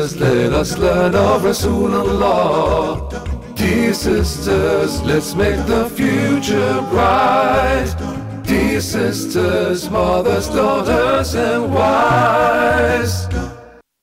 sisters, let us learn of Rasulullah. Dear sisters, let's make the future bright. Dear sisters, mothers, daughters and wives.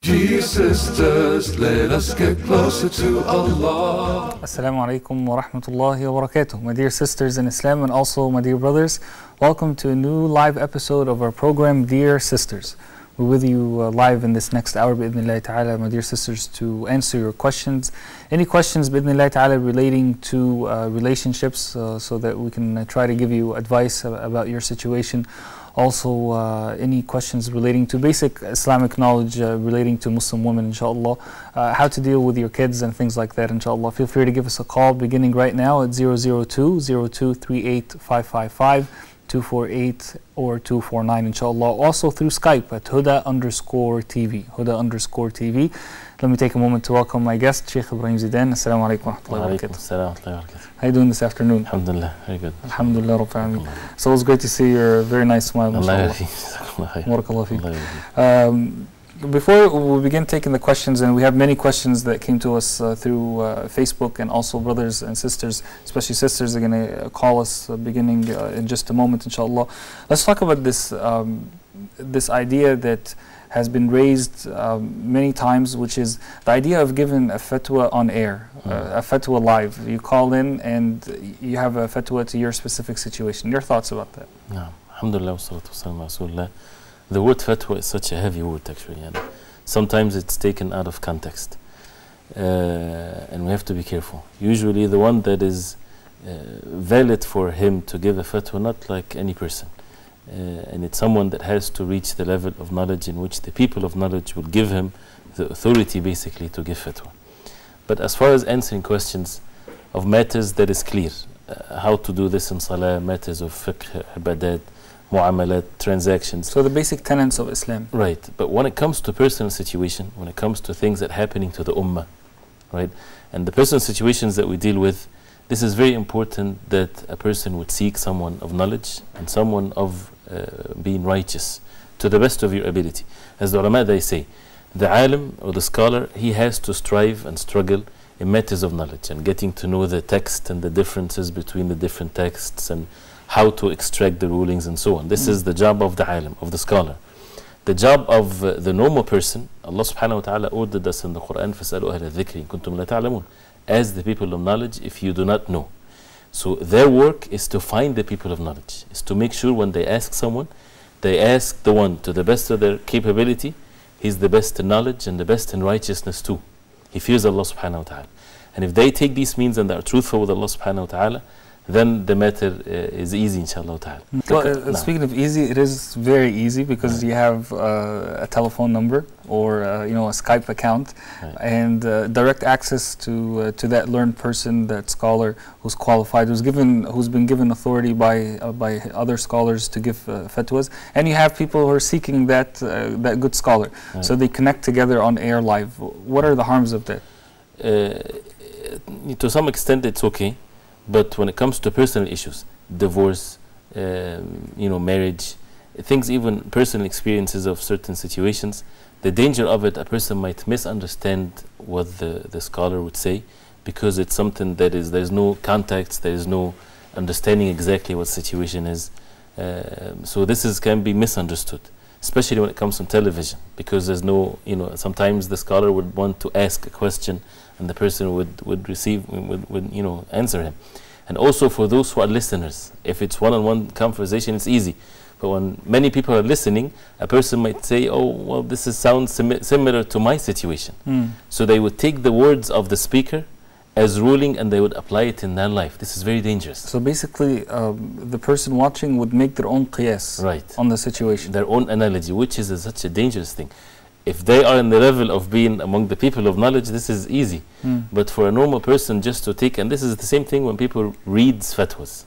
Dear sisters, let us get closer to Allah. Assalamu alaikum wa rahmatullahi wa barakatuh. My dear sisters in Islam and also my dear brothers, welcome to a new live episode of our program, Dear Sisters. We're with you live in this next hour, bi'idhnillahi ta'ala, my dear sisters, to answer your questions. Any questions, bi'idhnillahi ta'ala, relating to relationships, so that we can try to give you advice about your situation. Also, any questions relating to basic Islamic knowledge relating to Muslim women, inshallah. How to deal with your kids and things like that, inshallah. Feel free to give us a call beginning right now at 002-0238-555, 248 or 249, inshallah. Also through Skype at Huda_TV. Huda_TV. Let me take a moment to welcome my guest, Sheikh Ibrahim Zidan. Assalamu alaikum wa rahmatullahi wa barakatuh. How are you doing this afternoon? Alhamdulillah, very good. Alhamdulillah, Rabbil Alameen. So it's great to see your very nice smile, mashallah. Barakallah feek. Before we begin taking the questions, and we have many questions that came to us through Facebook, and also brothers and sisters, especially sisters, are going to call us beginning in just a moment, inshallah. Let's talk about this this idea that has been raised many times, which is the idea of giving a fatwa on air, a fatwa live. You call in and you have a fatwa to your specific situation. Your thoughts about that? No. Alhamdulillah wa salatu wa salam ala Rasulullah. The word fatwa is such a heavy word, actually. And sometimes it's taken out of context. And we have to be careful. Usually the one that is valid for him to give a fatwa, not like any person. And it's someone that has to reach the level of knowledge in which the people of knowledge will give him the authority, basically, to give fatwa. But as far as answering questions of matters that is clear, how to do this in salah, matters of fiqh, ibadat, mu'amalat, transactions. So the basic tenets of Islam. Right. But when it comes to personal situation, when it comes to things that are happening to the ummah, right, and the personal situations that we deal with, this is very important that a person would seek someone of knowledge and someone of being righteous to the best of your ability. As the ulama, they say, the alim or the scholar, he has to strive and struggle in matters of knowledge and getting to know the text and the differences between the different texts and how to extract the rulings and so on. This is the job of the alim, of the scholar. The job of the normal person, Allah subhanahu wa ta'ala ordered us in the Quran, فَاسْأَلُوا أَهْلَ الذِّكْرِ إِن كُنتُمْ لَا تَعْلَمُونَ, as the people of knowledge, if you do not know. So their work is to find the people of knowledge, is to make sure when they ask someone, they ask the one to the best of their capability. He's the best in knowledge and the best in righteousness too. He fears Allah subhanahu wa ta'ala. And if they take these means and they are truthful with Allah subhanahu wa ta'ala, then the matter is easy, inshallah ta'ala. Well, speaking of easy, it is very easy because you have a telephone number or a Skype account, and direct access to that learned person, that scholar who's qualified, who's been given authority by other scholars to give fatwas, and you have people who are seeking that good scholar, so they connect together on air live. What are the harms of that? To some extent, it's okay. But when it comes to personal issues, divorce, marriage, things, even personal experiences of certain situations, the danger of it, a person might misunderstand what the scholar would say, because it's something that there's no context, there's no understanding exactly what situation is. So this can be misunderstood, especially when it comes on television, because there's no, sometimes the scholar would want to ask a question and the person would answer him. And also for those who are listeners, if it's one-on-one conversation, it's easy. But when many people are listening, a person might say, oh, well, this sounds similar to my situation. So they would take the words of the speaker as ruling and they would apply it in their life. This is very dangerous. So basically, the person watching would make their own qiyas on the situation. Their own analogy, which is such a dangerous thing. If they are in the level of being among the people of knowledge, this is easy. But for a normal person just to take, and this is the same thing when people read fatwas.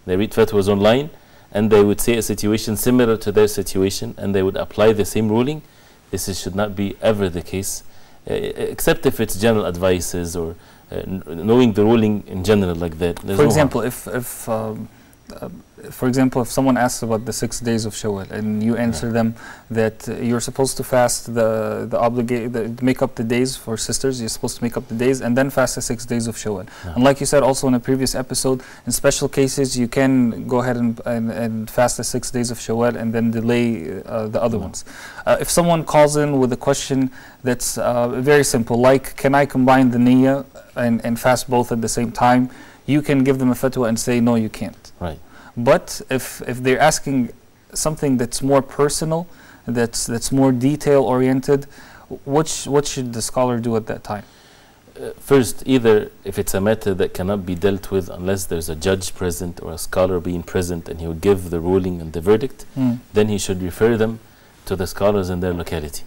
They read fatwas online and they would say a situation similar to their situation and they would apply the same ruling. This should not be ever the case, except if it's general advices or knowing the ruling in general like that. For example, if for example, if someone asks about the 6 days of Shawwal and you answer them that you're supposed to fast make up the days for sisters, you're supposed to make up the days and then fast the 6 days of Shawwal. And like you said also in a previous episode, in special cases you can go ahead and fast the 6 days of Shawwal and then delay the other ones. If someone calls in with a question that's very simple, like can I combine the niyyah and fast both at the same time, you can give them a fatwa and say no, you can't. Right. But if they're asking something that's more personal, that's more detail oriented, what should the scholar do at that time? First, either if it's a matter that cannot be dealt with unless there's a judge present or a scholar being present and he will give the ruling and the verdict, then he should refer them to the scholars in their locality,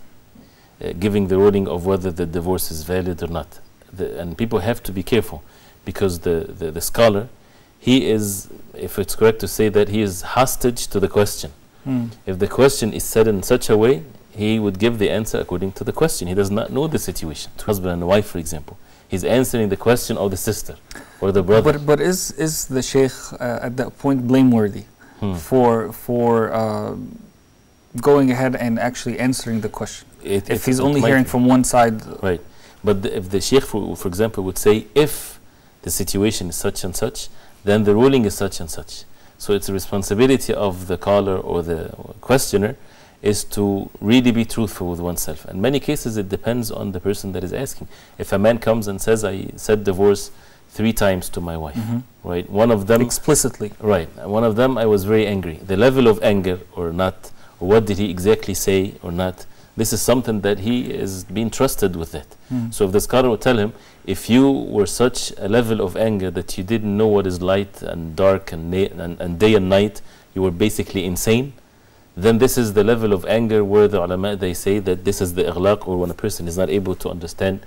giving the ruling of whether the divorce is valid or not. And people have to be careful, because the scholar, he is, if it's correct to say that, he is hostage to the question. If the question is said in such a way, he would give the answer according to the question. He does not know the situation. Husband and wife, for example, he's answering the question of the sister or the brother. But is the sheikh at that point blameworthy for going ahead and actually answering the question? If he's only hearing from one side. Right. But if the sheikh, for example, would say, if the situation is such and such, then the ruling is such and such. So it's a responsibility of the caller or the questioner is to really be truthful with oneself. In many cases, it depends on the person that is asking. If a man comes and says, I said divorce 3 times to my wife, right? One of them explicitly, right? One of them, I was very angry. The level of anger or not, or what did he exactly say or not? This is something that he is being trusted with it. So if the scholar would tell him, if you were such a level of anger that you didn't know what is light and dark and day and night, you were basically insane, then this is the level of anger where the ulama, they say that this is the ighlaq, or when a person is not able to understand,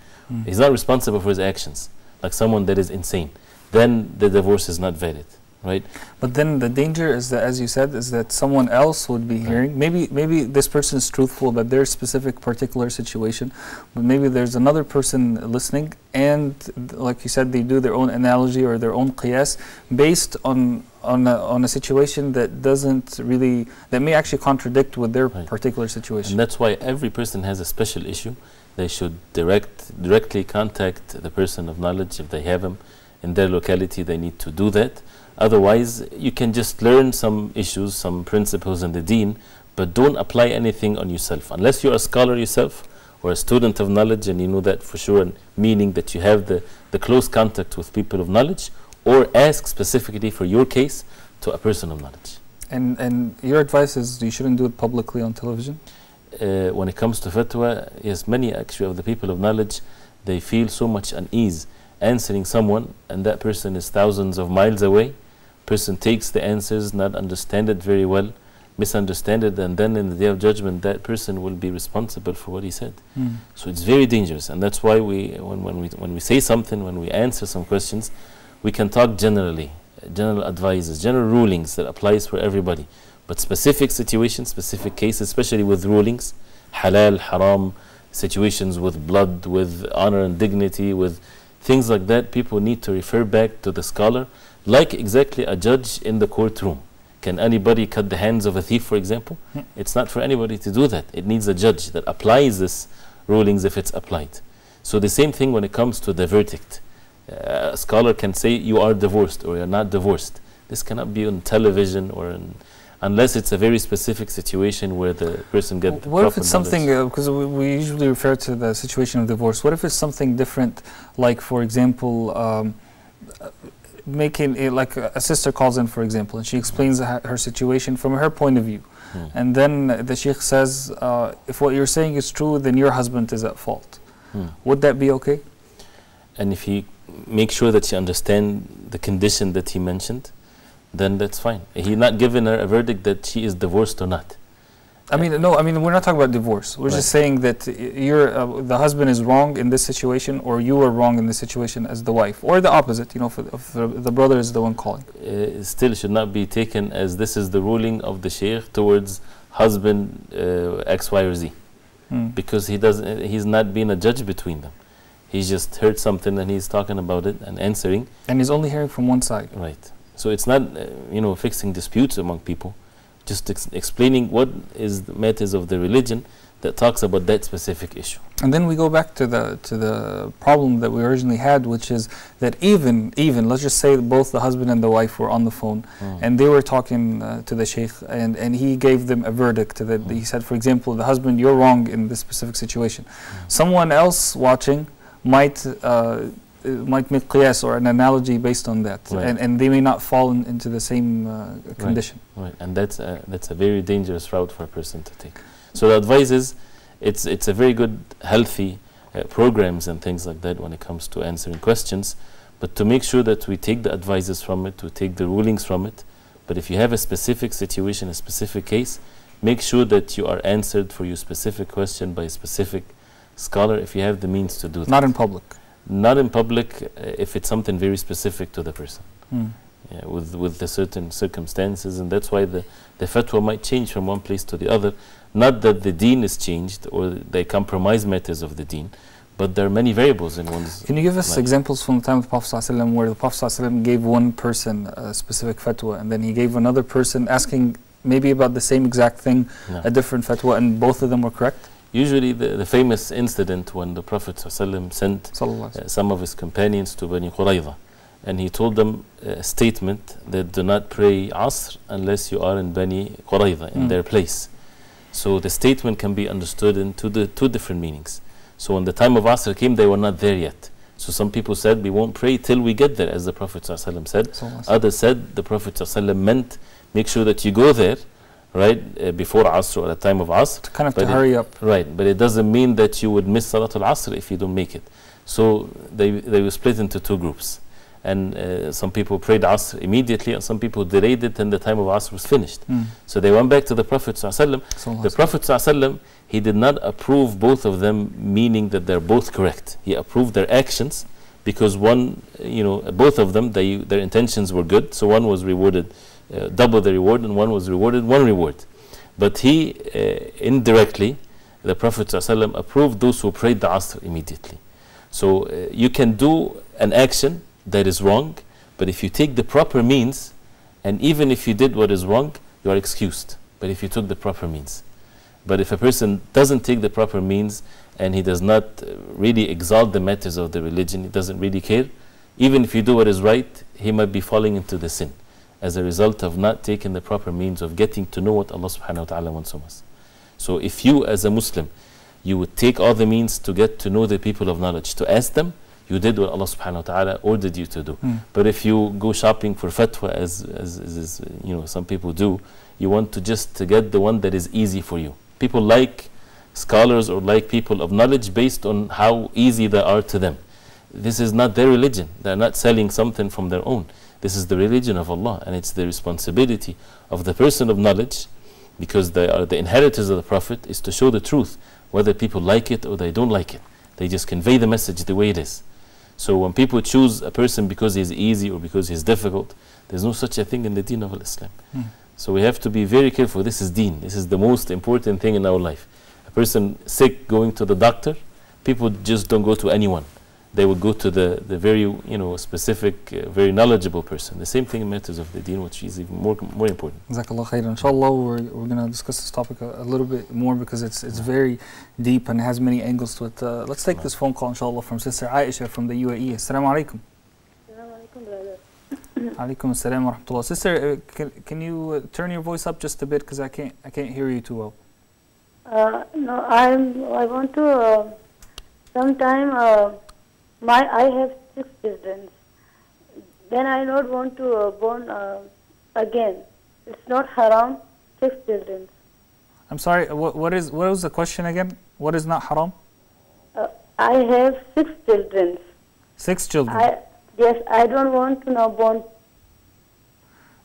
he's not responsible for his actions, like someone that is insane, then the divorce is not valid. Right. But then the danger is that, as you said, is that someone else would be hearing. Maybe this person is truthful about their specific particular situation, but maybe there's another person listening, and like you said, they do their own analogy or their own qiyas based on a situation that that may actually contradict with their particular situation. And that's why every person has a special issue. They should directly contact the person of knowledge if they have him in their locality. They need to do that. Otherwise, you can just learn some issues, some principles in the deen, but don't apply anything on yourself. Unless you're a scholar yourself or a student of knowledge and you know that for sure, meaning that you have the close contact with people of knowledge, or ask specifically for your case to a person of knowledge. And your advice is you shouldn't do it publicly on television? When it comes to fatwa, yes, many actually of the people of knowledge, they feel so much unease answering someone, and that person is thousands of miles away. Person takes the answers, not understand it very well, misunderstand it, and then in the day of judgment, that person will be responsible for what he said. So it's very dangerous, and that's why when we say something, when we answer some questions, we can talk generally, general advices, general rulings that applies for everybody. But specific situations, specific cases, especially with rulings, halal, haram, situations with blood, with honor and dignity, with things like that, people need to refer back to the scholar, like exactly a judge in the courtroom. Can anybody cut the hands of a thief, for example? It's not for anybody to do that. It needs a judge that applies this rulings if it's applied. So the same thing when it comes to the verdict. A scholar can say you are divorced or you're not divorced. This cannot be on television or unless it's a very specific situation where the person gets the What if it's something, because we usually refer to the situation of divorce, what if it's something different, like for example, making it like a sister calls in, for example, and she explains her situation from her point of view. And then the sheikh says, if what you're saying is true, then your husband is at fault. Would that be okay? And if he makes sure that she understands the condition that he mentioned, then that's fine. He's not giving her a verdict that she is divorced or not. I mean, no, I mean, we're not talking about divorce. We're just saying that the husband is wrong in this situation, or you are wrong in this situation as the wife, or the opposite, you know, if the brother is the one calling. Still should not be taken as this is the ruling of the sheikh towards husband X, Y, or Z. Because he's not being a judge between them. He's just heard something and he's talking about it and answering. And he's only hearing from one side. Right. So it's not, fixing disputes among people, just explaining what is the matters of the religion that talks about that specific issue. And then we go back to the problem that we originally had, which is that even let's just say both the husband and the wife were on the phone, and they were talking to the sheikh, and he gave them a verdict that he said, for example, the husband, you're wrong in this specific situation. Someone else watching might make qiyas or an analogy based on that, right. and they may not fall into the same condition. Right, and that's a very dangerous route for a person to take. So the advice is, it's a very good, healthy programs and things like that when it comes to answering questions, but to make sure that we take the advices from it, we take the rulings from it. But if you have a specific situation, a specific case, make sure that you are answered for your specific question by a specific scholar if you have the means to do that. Not in public. Not in public if it's something very specific to the person. Yeah, with the certain circumstances, and that's why the fatwa might change from one place to the other. Not that the deen is changed or they compromise matters of the deen, but there are many variables in one's Can you give us life. examples from the time of the Prophet ﷺ where the Prophet ﷺ gave one person a specific fatwa, and then he gave another person asking maybe about the same exact thing, a different fatwa, and both of them were correct? Usually the famous incident when the Prophet ﷺ sent some of his companions to Bani Qurayza, and he told them a statement that do not pray Asr unless you are in Bani Qurayza, in their place. So the statement can be understood in two different meanings. So when the time of Asr came, they were not there yet. So some people said, we won't pray till we get there, as the Prophet ﷺ said. Others said, the Prophet ﷺ meant, make sure that you go there, right, before Asr or at the time of Asr. Kind of to hurry up. Right, but it doesn't mean that you would miss Salatul Asr if you don't make it. So they were split into two groups. And some people prayed Asr immediately, and some people delayed it, and the time of Asr was finished. So they went back to the Prophet ﷺ. The Prophet ﷺ, he did not approve both of them, meaning that they're both correct. He approved their actions because one, both of them, their intentions were good. So one was rewarded double the reward, and one was rewarded one reward. But he indirectly, the Prophet ﷺ approved those who prayed the Asr immediately. So you can do an action that is wrong, but if you take the proper means, and even if you did what is wrong, you are excused, but if you took the proper means. But if a person doesn't take the proper means, and he does not really exalt the matters of the religion, he doesn't really care, even if you do what is right, he might be falling into the sin as a result of not taking the proper means of getting to know what Allah subhanahu wa ta'ala wants from us. So if you as a Muslim, you would take all the means to get to know the people of knowledge, to ask them, you did what Allah subhanahu wa ta'ala ordered you to do. But if you go shopping for fatwa, as some people do, you want to just to get the one that is easy for you. People like scholars or like people of knowledge based on how easy they are to them. This is not their religion. They're not selling something from their own. This is the religion of Allah, and it's the responsibility of the person of knowledge, because they are the inheritors of the Prophet, is to show the truth, whether people like it or they don't like it. They just convey the message the way it is. So when people choose a person because he's easy or because he's difficult, there's no such a thing in the deen of Islam. So we have to be very careful. This is deen. This is the most important thing in our life. A person sick going to the doctor, people just don't go to anyone. They would go to the very specific, very knowledgeable person. The same thing in matters of the deen, which is even more important. Jazakallah khairan. Inshallah, we're going to discuss this topic a little bit more because it's very deep and has many angles to it. Let's take this phone call, inshallah, from Sister Aisha from the UAE. Assalamu alaikum. Assalamu alaikum, brother. Alaikum assalam wa rahmatullah. Sister, can you turn your voice up just a bit because I can't hear you too well. No, I want to sometime. I have 6 children. Then I don't want to born again. It's not haram. 6 children. I'm sorry. What was the question again? What is not haram? I have 6 children. 6 children. Yes, I don't want to now born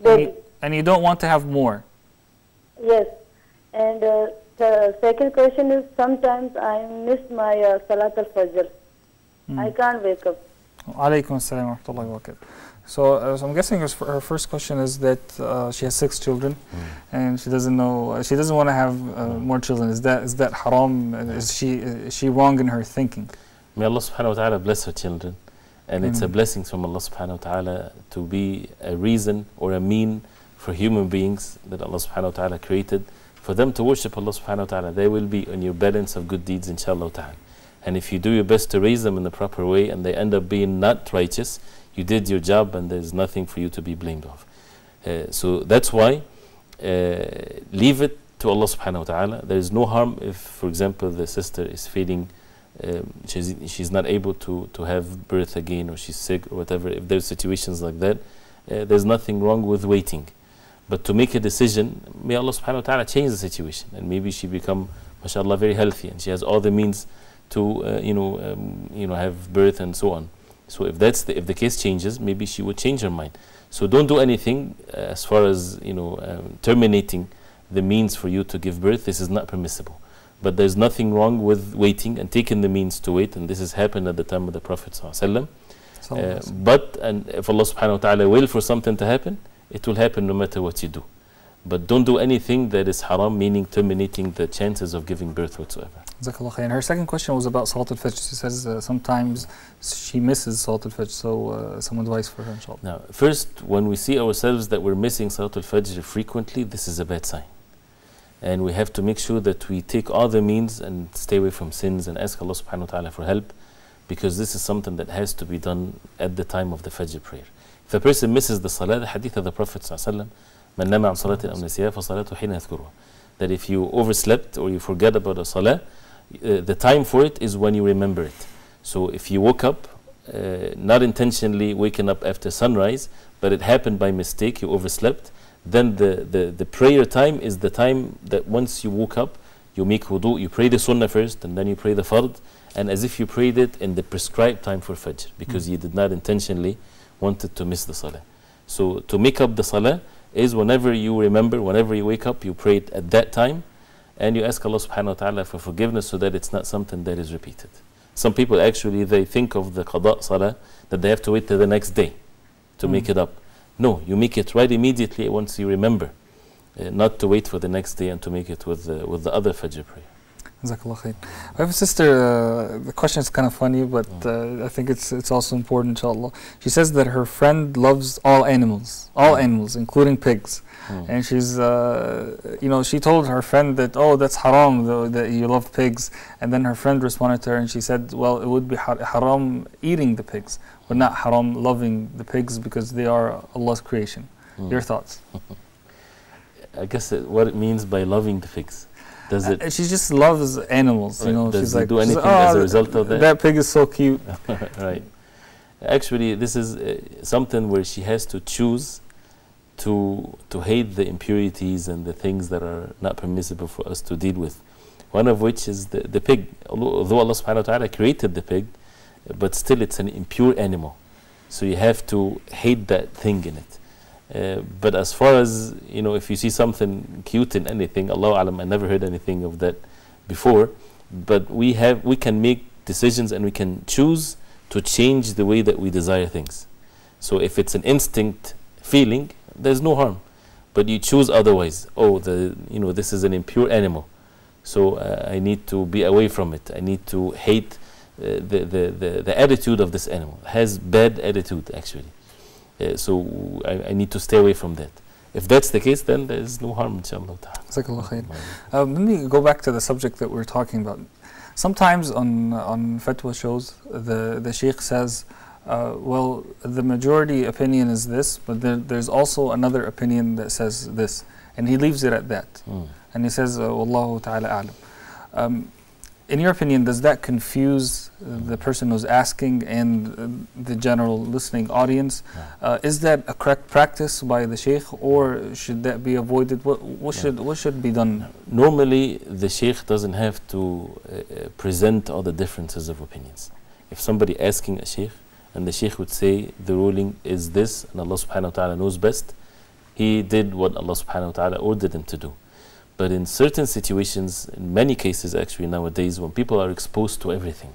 baby. And you don't want to have more. Yes, and the second question is sometimes I miss my Salat al-Fajr. I can't wake up. Alaikum assalam wa rahmatullahi wa barakatuh. So I'm guessing her first question is that she has 6 children, and she doesn't want to have more children. Is that haram? Is she wrong in her thinking? May Allah subhanahu wa ta'ala bless her children And it's a blessing from Allah subhanahu wa ta'ala to be a reason or a mean for human beings that Allah subhanahu wa ta'ala created, for them to worship Allah subhanahu wa ta'ala. They will be on your balance of good deeds, inshallah ta'ala. And if you do your best to raise them in the proper way and they end up being not righteous, you did your job and there's nothing for you to be blamed of. So that's why leave it to Allah subhanahu wa ta'ala. There is no harm if, for example, the sister is feeling she's not able to have birth again, or she's sick or whatever. If there's situations like that, there's nothing wrong with waiting. But to make a decision, may Allah subhanahu wa ta'ala change the situation, and maybe she become, mashallah, very healthy and she has all the means to have birth and so on. So if the case changes, maybe she would change her mind. So don't do anything as far as terminating the means for you to give birth. This is not permissible. But there's nothing wrong with waiting and taking the means to wait, and this has happened at the time of the Prophet ﷺ. And if Allah subhanahu wa ta'ala will for something to happen, it will happen no matter what you do. But don't do anything that is haram, meaning terminating the chances of giving birth whatsoever. And her second question was about Salat al-Fajr. She says sometimes she misses Salat al-Fajr, so some advice for her, inshallah. Now, first, when we see ourselves that we're missing Salat al-Fajr frequently, this is a bad sign. And we have to make sure that we take all the means and stay away from sins and ask Allah subhanahu wa ta'ala for help, because this is something that has to be done at the time of the Fajr prayer. If a person misses the Salah, the hadith of the Prophet ﷺ, مَنْ نَمَ عَنْ صَلَاةٍ أَوْ نَسِيَهَا فَصَلَاتُهُ حِينَ يَذْكُرُهَا, that if you overslept or you forget about a Salah, the time for it is when you remember it. So if you woke up, not intentionally waking up after sunrise, but it happened by mistake, you overslept, then the prayer time is the time that once you woke up, you make wudu, you pray the sunnah first, and then you pray the fard, and as if you prayed it in the prescribed time for Fajr, because you did not intentionally wanted to miss the Salah. So to make up the Salah is whenever you remember, whenever you wake up, you pray it at that time, and you ask Allah subhanahu wa ta'ala for forgiveness so that it's not something that is repeated. Some people actually, they think of the qada Salah that they have to wait till the next day to make it up. No, you make it right immediately once you remember, not to wait for the next day and to make it with the other Fajr prayer. Jazakallah khair. I have a sister, the question is kind of funny, but I think it's also important, inshallah. She says that her friend loves all animals, including pigs. And she's, she told her friend that, oh, that's haram, though, that you love pigs. And then her friend responded to her and she said, well, it would be haram eating the pigs, but not haram loving the pigs, because they are Allah's creation. Your thoughts? I guess what it means by loving the pigs. Does it? She just loves animals, right. Does she's like, do anything as a result of that? That pig is so cute. Right. Actually, this is something where she has to choose to hate the impurities and the things that are not permissible for us to deal with. One of which is the pig. Although Allah subhanahu wa ta'ala created the pig, but still it's an impure animal. So you have to hate that thing in it. But as far as, if you see something cute in anything, Allahu Alam, I never heard anything of that before, but we can make decisions and we can choose to change the way that we desire things. So if it's an instinct feeling, there's no harm, but you choose otherwise. Oh, this is an impure animal, so I need to be away from it. I need to hate the attitude of this animal. It has bad attitude, actually. So I need to stay away from that. If that's the case, then there is no harm, inshallah. Let me go back to the subject that we're talking about. Sometimes on fatwa shows, the sheikh says, well, the majority opinion is this, but there's also another opinion that says this, and he leaves it at that. And he says, Wallahu ta'ala a'lam. In your opinion, does that confuse the person who's asking and the general listening audience? Is that a correct practice by the sheikh, or should that be avoided? What should be done? Normally, the sheikh doesn't have to present all the differences of opinions. If somebody asking a sheikh, and the sheikh would say the ruling is this, and Allah subhanahu wa ta'ala knows best, he did what Allah subhanahu wa ta'ala ordered him to do. But in certain situations, in many cases actually nowadays, when people are exposed to everything,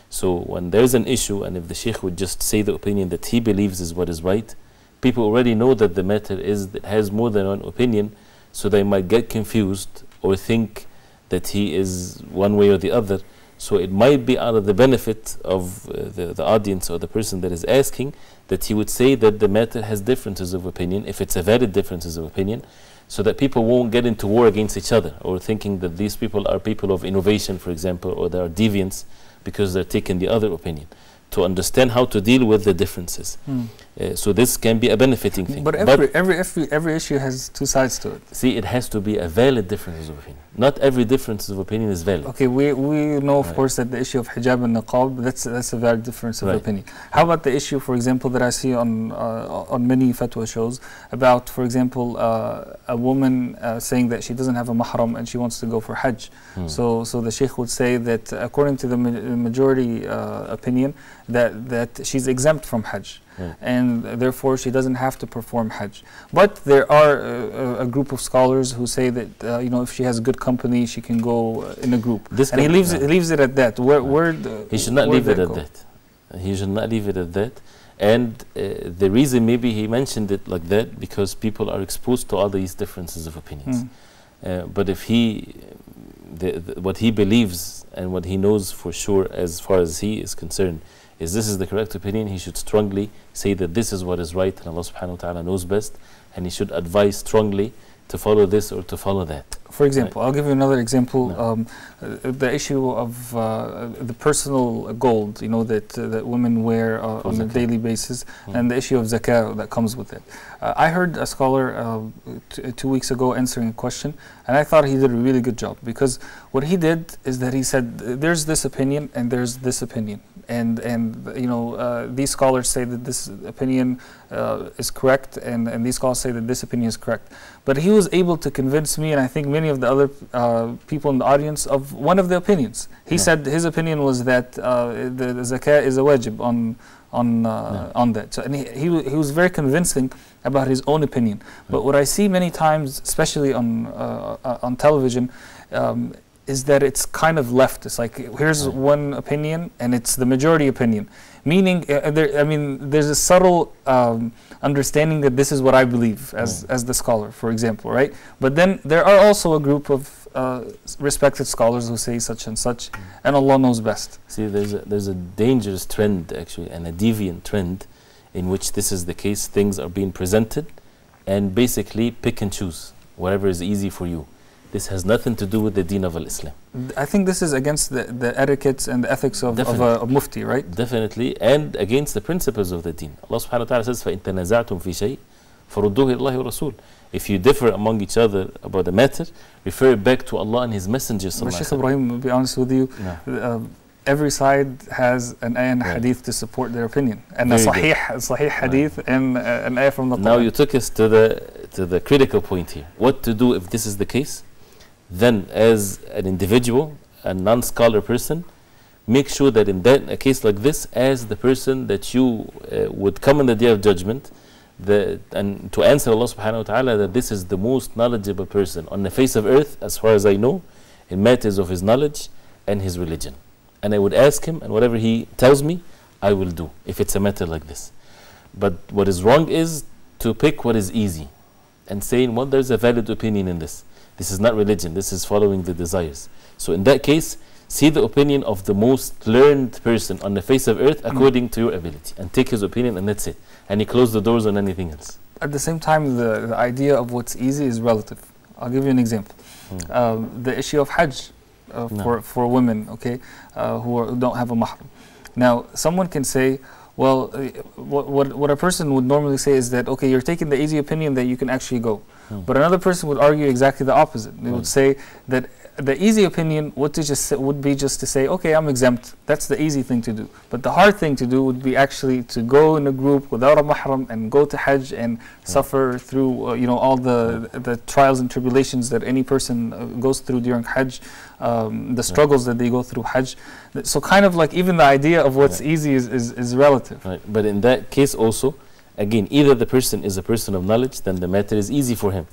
so when there's an issue, and if the sheikh would just say the opinion that he believes is what is right, people already know that the matter has more than one opinion, so they might get confused or think that he is one way or the other. So it might be out of the benefit of the audience or the person that is asking that he would say that the matter has differences of opinion, if it's a valid differences of opinion, so that people won't get into war against each other, or thinking that these people are people of innovation, for example, or they are deviants because they're taking the other opinion. To understand how to deal with the differences. So this can be a benefiting thing. But every issue has two sides to it. See, it has to be a valid difference of opinion. Not every difference of opinion is valid. Okay, we know, of course, that the issue of hijab and niqab, that's a valid difference of opinion. How about the issue, for example, that I see on many fatwa shows about, for example, a woman saying that she doesn't have a mahram and she wants to go for hajj. So the sheikh would say that according to the majority opinion, that she's exempt from hajj. And therefore she doesn't have to perform hajj. But there are a group of scholars who say that if she has good company, she can go in a group. And he leaves it at that. He should not leave it at that. He should not leave it at that. And the reason maybe he mentioned it like that because people are exposed to all these differences of opinions. But if what he believes and what he knows for sure as far as he is concerned is this is the correct opinion, he should strongly say that this is what is right and Allah subhanahu wa ta'ala knows best, and he should advise strongly to follow this or to follow that. For example, I'll give you another example. The issue of the personal gold, that women wear on a daily basis, and the issue of zakah that comes with it. I heard a scholar 2 weeks ago answering a question, and I thought he did a really good job, because what he did is that he said there's this opinion and there's this opinion, and these scholars say that this opinion is correct, and these scholars say that this opinion is correct. But he was able to convince me, and I think many of the other people in the audience, of one of the opinions. He said his opinion was that the zakah is a wajib on that. So, and he was very convincing about his own opinion. But what I see many times, especially on television, is that it's kind of left. It's like, here's one opinion and it's the majority opinion. Meaning, there's a subtle understanding that this is what I believe as the scholar, for example, right? But then there are also a group of respected scholars who say such and such, and Allah knows best. See, there's a dangerous trend actually, and a deviant trend in which this is the case. Things are being presented and basically pick and choose whatever is easy for you. This has nothing to do with the deen of Islam. I think this is against the etiquettes and the ethics of a mufti, right? Definitely, and against the principles of the deen. Allah subhanahu wa ta'ala says, فَإِن تَنَازَعْتُمْ فِي شَيْءٍ فَرُدُّوهُ إِلَى اللَّهِ وَرَسُولِهِ. If you differ among each other about the matter, refer it back to Allah and His Messenger. But Shaykh Ibrahim, to be honest with you, every side has an ayah and hadith to support their opinion, and a sahih hadith and an ayah from the Quran. Now you took us to the critical point here. What to do if this is the case? Then, as an individual, a non-scholar person, make sure that in a case like this, as the person that you would come on the Day of Judgment, and to answer Allah subhanahu wa ta'ala that this is the most knowledgeable person on the face of earth, as far as I know, in matters of his knowledge and his religion. And I would ask him, and whatever he tells me, I will do, if it's a matter like this. But what is wrong is to pick what is easy, and saying, well, there's a valid opinion in this. This is not religion, this is following the desires. So in that case, see the opinion of the most learned person on the face of earth according to your ability, and take his opinion, and that's it. And he closed the doors on anything else. At the same time, the idea of what's easy is relative. I'll give you an example. The issue of hajj for women, who don't have a mahram. Now, someone can say, well, what a person would normally say is that, okay, you're taking the easy opinion that you can actually go. But another person would argue exactly the opposite. They would say that the easy opinion would be just to say, okay, I'm exempt. That's the easy thing to do. But the hard thing to do would be actually to go in a group without a mahram and go to hajj and suffer through all the trials and tribulations that any person goes through during hajj, the struggles that they go through hajj. So kind of like even the idea of what's easy is relative. Right. But in that case also, again, either the person is a person of knowledge, then the matter is easy for him.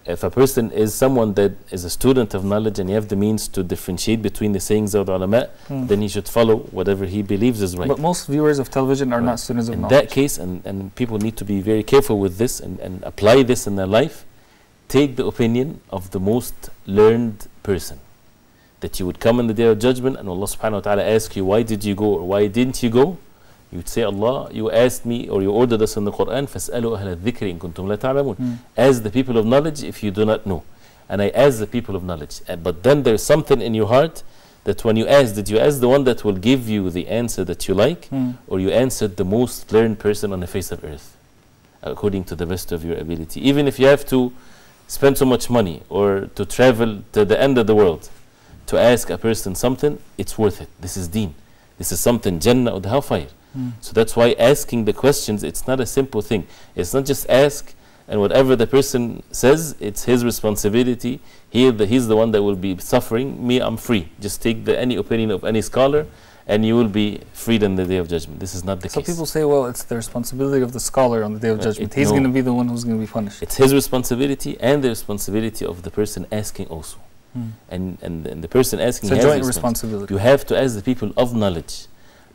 If a person is someone that is a student of knowledge and you have the means to differentiate between the sayings of the ulama, then he should follow whatever he believes is right. But most viewers of television are not students of knowledge. In that case, and people need to be very careful with this and apply this in their life, take the opinion of the most learned person. that you would come on the Day of Judgment and Allah subhanahu wa ta'ala ask you, why did you go or why didn't you go? You would say, Allah, you asked me or you ordered us in the Quran, فَاسْأَلُوا أَهْلَ الذِّكْرِ إِن كُنْتُمْ لَا تَعْلَمُونَ. Ask the people of knowledge if you do not know. And I ask the people of knowledge. But then there's something in your heart that when you ask, did you ask the one that will give you the answer that you like, or you answered the most learned person on the face of earth, according to the best of your ability? Even if you have to spend so much money or to travel to the end of the world to ask a person something, it's worth it. This is deen. This is something, Jannah or the hellfire. So that's why asking the questions, it's not a simple thing. It's not just ask and whatever the person says, it's his responsibility. He's the one that will be suffering. Me, I'm free. Just take any opinion of any scholar and you will be freed on the Day of Judgment. This is not the case. So people say, well, it's the responsibility of the scholar on the Day of Judgment. He's going to be the one who's going to be punished. It's his responsibility and the responsibility of the person asking also. And the person asking has a joint responsibility. You have to ask the people of knowledge,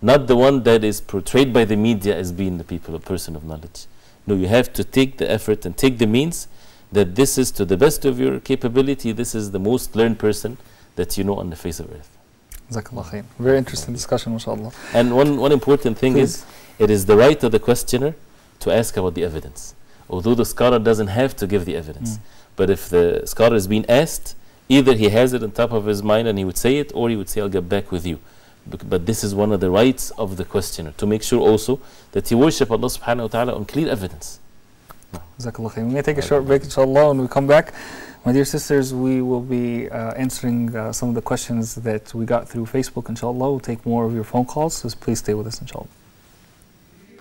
not the one that is portrayed by the media as being the person of knowledge. No, you have to take the effort and take the means that this is to the best of your capability. This is the most learned person that you know on the face of earth. Jazakallah khair. Very interesting discussion, mashallah. And one important thing is, it is the right of the questioner to ask about the evidence. Although the scholar doesn't have to give the evidence. But if the scholar is being asked, either he has it on top of his mind and he would say it, or he would say, I'll get back with you. But this is one of the rights of the questioner, to make sure also that he worship Allah subhanahu wa ta'ala on clear evidence. Jazakallah khair. We're going to take a short break, inshallah. When we come back, my dear sisters, we will be answering some of the questions that we got through Facebook, inshallah. We'll take more of your phone calls, so please stay with us, inshallah.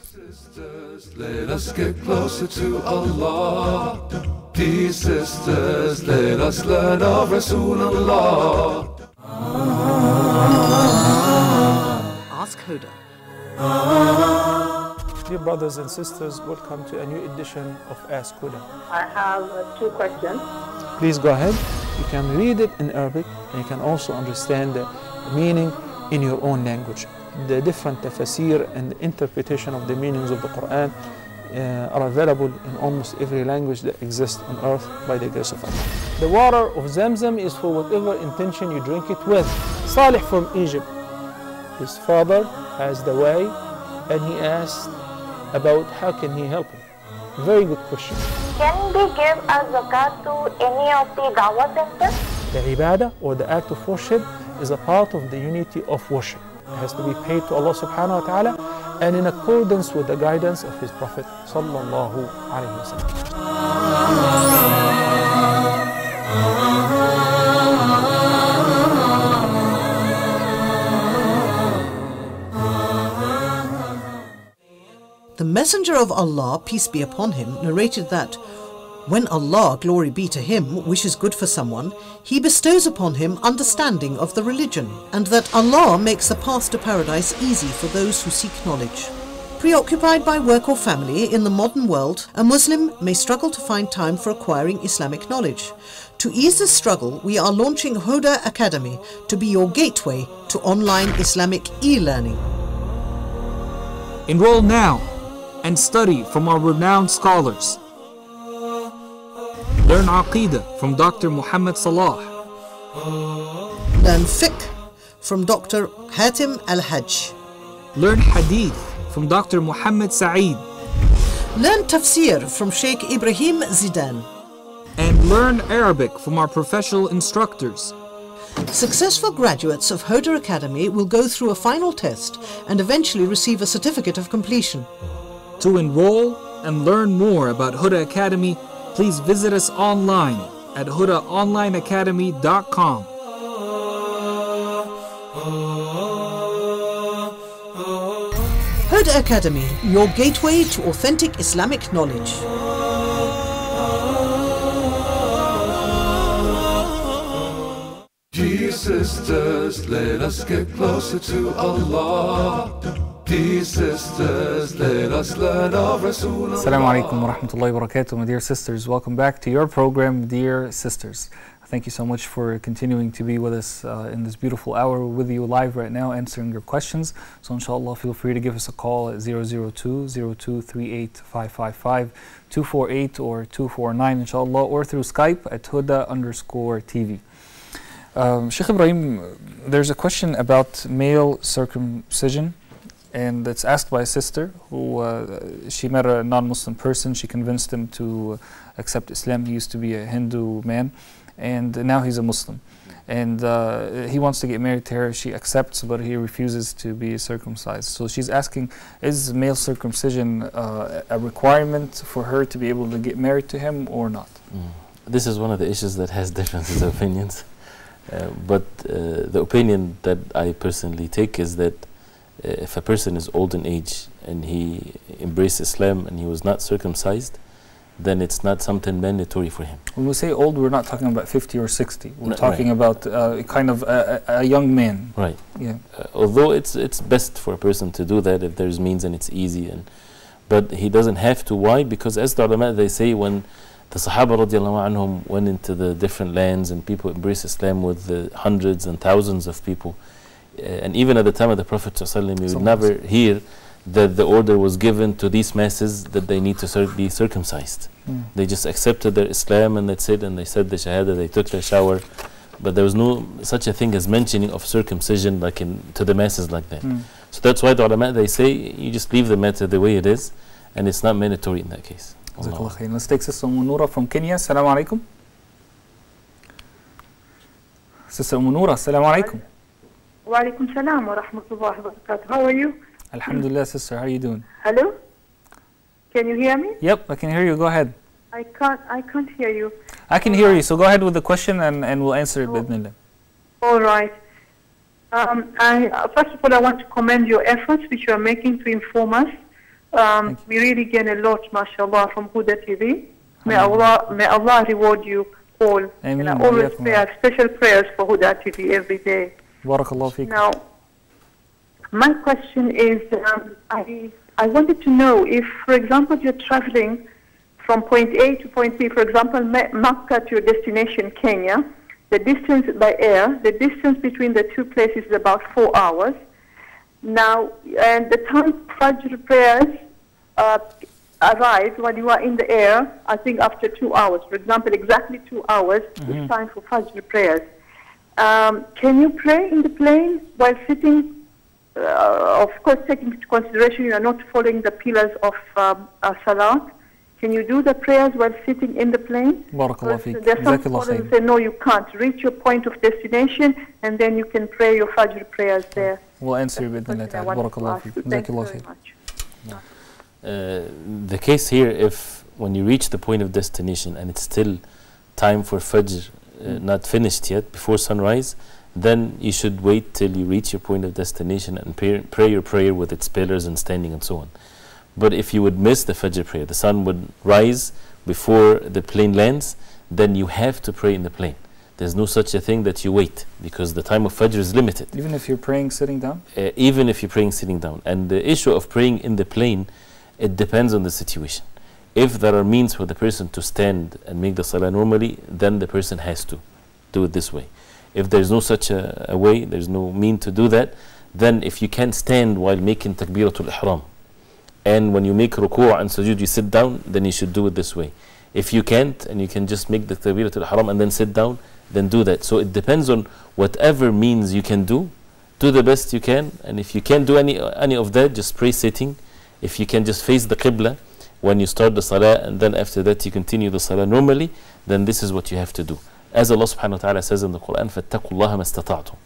Sisters, let us get closer to Allah. Dear sisters, let us learn of Rasulullah. Ask Huda. Dear brothers and sisters, welcome to a new edition of Ask Huda. I have 2 questions. Please go ahead. You can read it in Arabic and you can also understand the meaning in your own language. The different tafsir and the interpretation of the meanings of the Quran are available in almost every language that exists on earth by the grace of Allah. The water of Zamzam is for whatever intention you drink it with. Salih from Egypt, his father has the way and he asked about how can he help him. Very good question. Can we give a zakat to any of the dawah centers? The ibadah or the act of worship is a part of the unity of worship. It has to be paid to Allah subhanahu wa ta'ala and in accordance with the guidance of his Prophet sallallahu alayhi wa sallam. The Messenger of Allah, peace be upon him, narrated that when Allah, glory be to him, wishes good for someone, he bestows upon him understanding of the religion, and that Allah makes the path to paradise easy for those who seek knowledge. Preoccupied by work or family in the modern world, a Muslim may struggle to find time for acquiring Islamic knowledge. To ease this struggle, we are launching Huda Academy to be your gateway to online Islamic e-learning. Enroll now and study from our renowned scholars. Learn Aqeedah from Dr. Muhammad Salah. Learn Fiqh from Dr. Hatim Al-Hajj. Learn Hadith from Dr. Muhammad Saeed. Learn Tafsir from Sheikh Ibrahim Zidan. And learn Arabic from our professional instructors. Successful graduates of Huda Academy will go through a final test and eventually receive a certificate of completion. To enroll and learn more about Huda Academy, please visit us online at hudaonlineacademy.com. Huda Academy, your gateway to authentic Islamic knowledge. Dear sisters, let us get closer to Allah. Dear sisters, let us learn of Rasulullah. Assalamu alaikum wa rahmatullahi wa barakatuh. My dear sisters, welcome back to your program, Dear Sisters. Thank you so much for continuing to be with us in this beautiful hour. We're with you live right now answering your questions. So inshallah, feel free to give us a call at 002-0238-555, 248 or 249 inshallah, or through Skype at Huda_TV. Sheikh Ibrahim, there's a question about male circumcision, and it's asked by a sister who she met a non-Muslim person. She convinced him to accept Islam. He used to be a Hindu man, and now he's a Muslim. And he wants to get married to her. She accepts, but he refuses to be circumcised. So she's asking, is male circumcision a requirement for her to be able to get married to him or not? This is one of the issues that has differences of opinions. But the opinion that I personally take is that if a person is old in age and he embraced Islam and he was not circumcised, then it's not something mandatory for him. When we say old, we're not talking about 50 or 60. We're talking about kind of a young man. Right. Yeah. Although it's best for a person to do that if there's means and it's easy, but he doesn't have to. Why? Because as the ulama, they say, when the Sahaba radiallahu anhum went into the different lands and people embraced Islam with the hundreds and thousands of people, and even at the time of the Prophet ﷺ, you would never hear that the order was given to these masses that they need to be circumcised. They just accepted their Islam and that's it, and they said the Shahada, they took their shower, but there was no such a thing as mentioning of circumcision like to the masses like that. So that's why the ulama, they say you just leave the matter the way it is, and it's not mandatory in that case. Let's take Sister Noura from Kenya. Assalamu alaikum. Sister Noura, assalamu alaikum. Wa alaikum salam wa rahmatullahi wa barakatuh. How are you? Alhamdulillah, sister. How are you doing? Hello? Can you hear me? Yep, I can hear you. Go ahead. I can't hear you. I can hear you, so go ahead with the question and we'll answer it. All right. First of all, I want to commend your efforts which you are making to inform us. We really gain a lot, mashallah, from Huda TV. May Allah reward you all. And I always pray special prayers for Huda TV every day. Barakallahu feek. Now, my question is, I wanted to know if, for example, you're traveling from point A to point B, for example, Makkah to your destination, Kenya, the distance by air, the distance between the two places is about 4 hours. Now, and the time Fajr prayers arrive when you are in the air, I think after 2 hours. For example, exactly 2 hours is time for Fajr prayers. Can you pray in the plane while sitting? Of course, taking into consideration you are not following the pillars of Salat. Can you do the prayers while sitting in the plane? Barakallahu feek. There are some scholars who say, no, you can't. Reach your point of destination and then you can pray your Fajr prayers there. We'll answer you with that. Barakallahu feek. Thank you very much. The case here, if when you reach the point of destination and it's still time for Fajr, not finished yet, before sunrise, then you should wait till you reach your point of destination and pray your prayer with its pillars and standing and so on. But if you would miss the Fajr prayer, the sun would rise before the plane lands, then you have to pray in the plane. There's no such a thing that you wait, because the time of Fajr is limited. Even if you're praying sitting down? Even if you're praying sitting down. And the issue of praying in the plane, it depends on the situation. If there are means for the person to stand and make the salah normally, then the person has to do it this way. If there's no such a way, there's no mean to do that, then if you can't stand while making takbiratul ihram, and when you make ruku' and sujood you sit down, then you should do it this way. If you can't and you can just make the takbiratul ihram and then sit down, then do that. So it depends on whatever means you can do the best you can, and if you can't do any of that, just pray sitting. If you can just face the qibla when you start the salah and then after that you continue the salah normally, then this is what you have to do. As Allah subhanahu wa ta'ala says in the Quran, فَاتَّقُوا اللَّهَ مَا اسْتَطَعْتُمْ,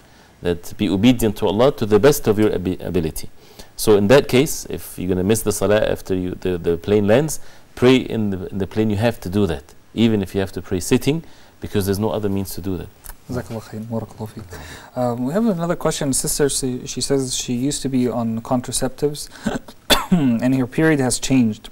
that be obedient to Allah to the best of your ability. So in that case, if you're going to miss the salah after the plane lands, pray in the plane. You have to do that, even if you have to pray sitting, because there's no other means to do that. We have another question. Sister, she says she used to be on contraceptives and her period has changed.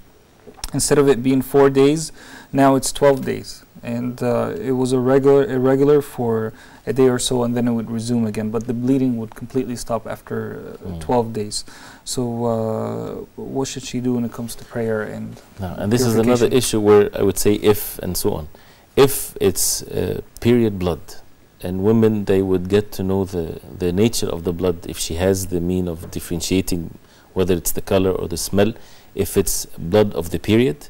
Instead of it being 4 days, now it's 12 days. And it was irregular for a day or so, and then it would resume again. But the bleeding would completely stop after 12 days. So what should she do when it comes to prayer and this is another issue where I would say if and so on. If it's period blood, and women, they would get to know the nature of the blood, if she has the mean of differentiating whether it's the color or the smell. If it's blood of the period,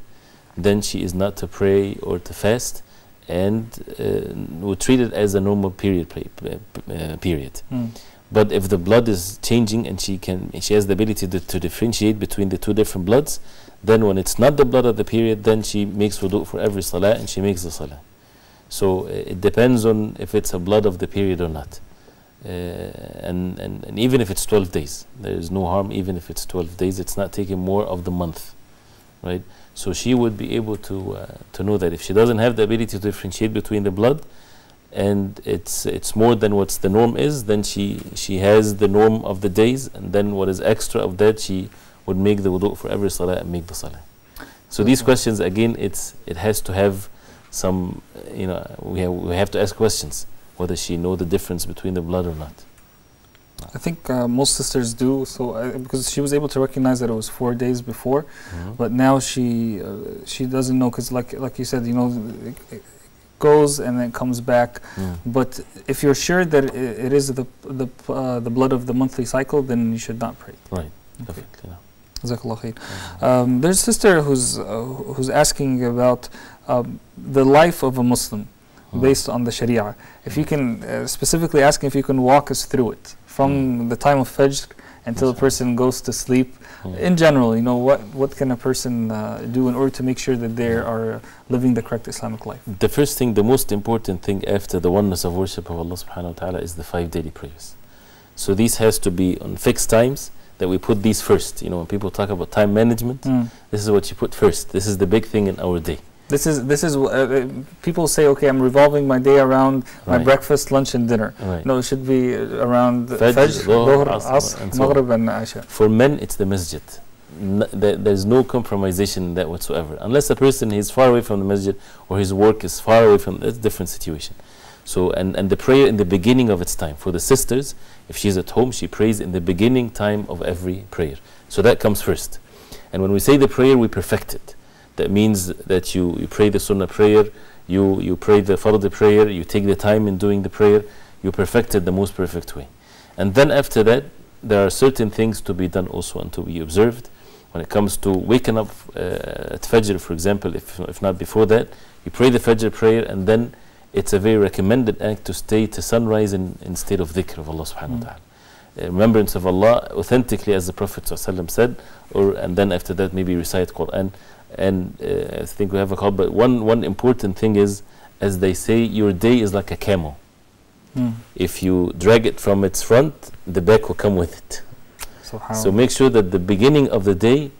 then she is not to pray or to fast, and we treat it as a normal period. But if the blood is changing and she has the ability to differentiate between the two different bloods, then when it's not the blood of the period, then she makes wudu for every salah and she makes the salah. So it depends on if it's a blood of the period or not. And even if it's 12 days, there is no harm. Even if it's 12 days, it's not taking more of the month, right? So she would be able to know that if she doesn't have the ability to differentiate between the blood, and it's more than what's the norm is, then she has the norm of the days, and then what is extra of that, she would make the wudu for every salah and make the salah. So these questions, again, it has to have some, we have to ask questions whether she know the difference between the blood or not. I think most sisters do, so because she was able to recognize that it was 4 days before, but now she doesn't know, because like you said, it goes and then comes back. But if you're sure that it is the blood of the monthly cycle, then you should not pray. Right. Okay. Jazakallah khair. There's a sister who's asking about the life of a Muslim based on the Sharia. If you can specifically ask if you can walk us through it from the time of Fajr until a person goes to sleep. In general, what can a person do in order to make sure that they are living the correct Islamic life? The first thing, the most important thing after the oneness of worship of Allah subhanahu wa ta'ala is the 5 daily prayers. So these has to be on fixed times, that we put these first. When people talk about time management, this is what you put first. This is the big thing in our day. This is people say, okay, I'm revolving my day around my breakfast, lunch, and dinner. No, it should be around Fajr, Dhuhr, Asr, Maghrib, and Isha. For men, it's the masjid. There's no compromisation in that whatsoever, unless the person is far away from the masjid or his work is far away from. That's a different situation. So and the prayer in the beginning of its time for the sisters, if she's at home, she prays in the beginning time of every prayer. So that comes first. And when we say the prayer, we perfect it. That means that you pray the sunnah prayer, you pray the fard prayer, you take the time in doing the prayer, you perfect it the most perfect way. And then after that, there are certain things to be done also and to be observed. When it comes to waking up at Fajr, for example, if not before that, you pray the Fajr prayer, and then it's a very recommended act to stay to sunrise in state of dhikr of Allah subhanahu wa ta'ala. Remembrance of Allah authentically, as the Prophet ﷺ said, and then after that maybe recite Quran. And I think we have a call, but one important thing is, as they say, your day is like a camel. If you drag it from its front, the back will come with it. So make sure that the beginning of the day,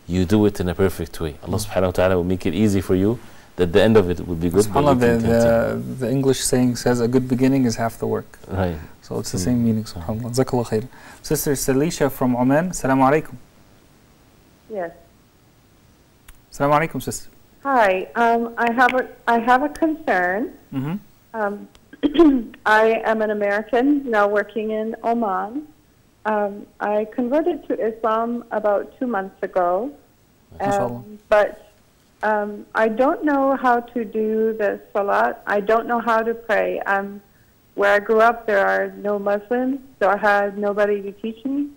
you do it in a perfect way. Allah subhanahu wa ta'ala will make it easy for you, that the end of it will be good. SubhanAllah, the English saying says, a good beginning is half the work. Right. So it's the same meaning, subhanAllah. Jazakallah khair. Sister Salisha from Oman, Assalamu alaikum. Yes. Assalamu alaikum, sister. Hi, I have a concern. I am an American now working in Oman. I converted to Islam about 2 months ago, but I don't know how to do the salat. I don't know how to pray. Where I grew up, there are no Muslims, so I had nobody to teach me.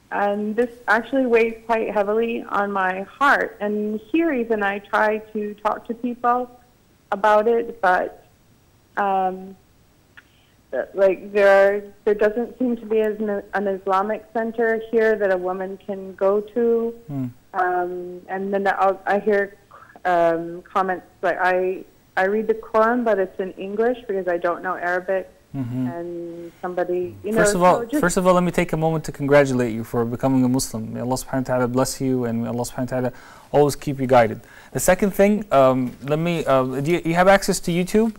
And this actually weighs quite heavily on my heart. And here even I try to talk to people about it, but like there doesn't seem to be an Islamic center here that a woman can go to. And then I hear comments like I read the Quran, but it's in English because I don't know Arabic. And somebody, First of all, let me take a moment to congratulate you for becoming a Muslim. May Allah subhanahu wa ta'ala bless you, and may Allah subhanahu wa ta'ala always keep you guided. The second thing, do you have access to YouTube?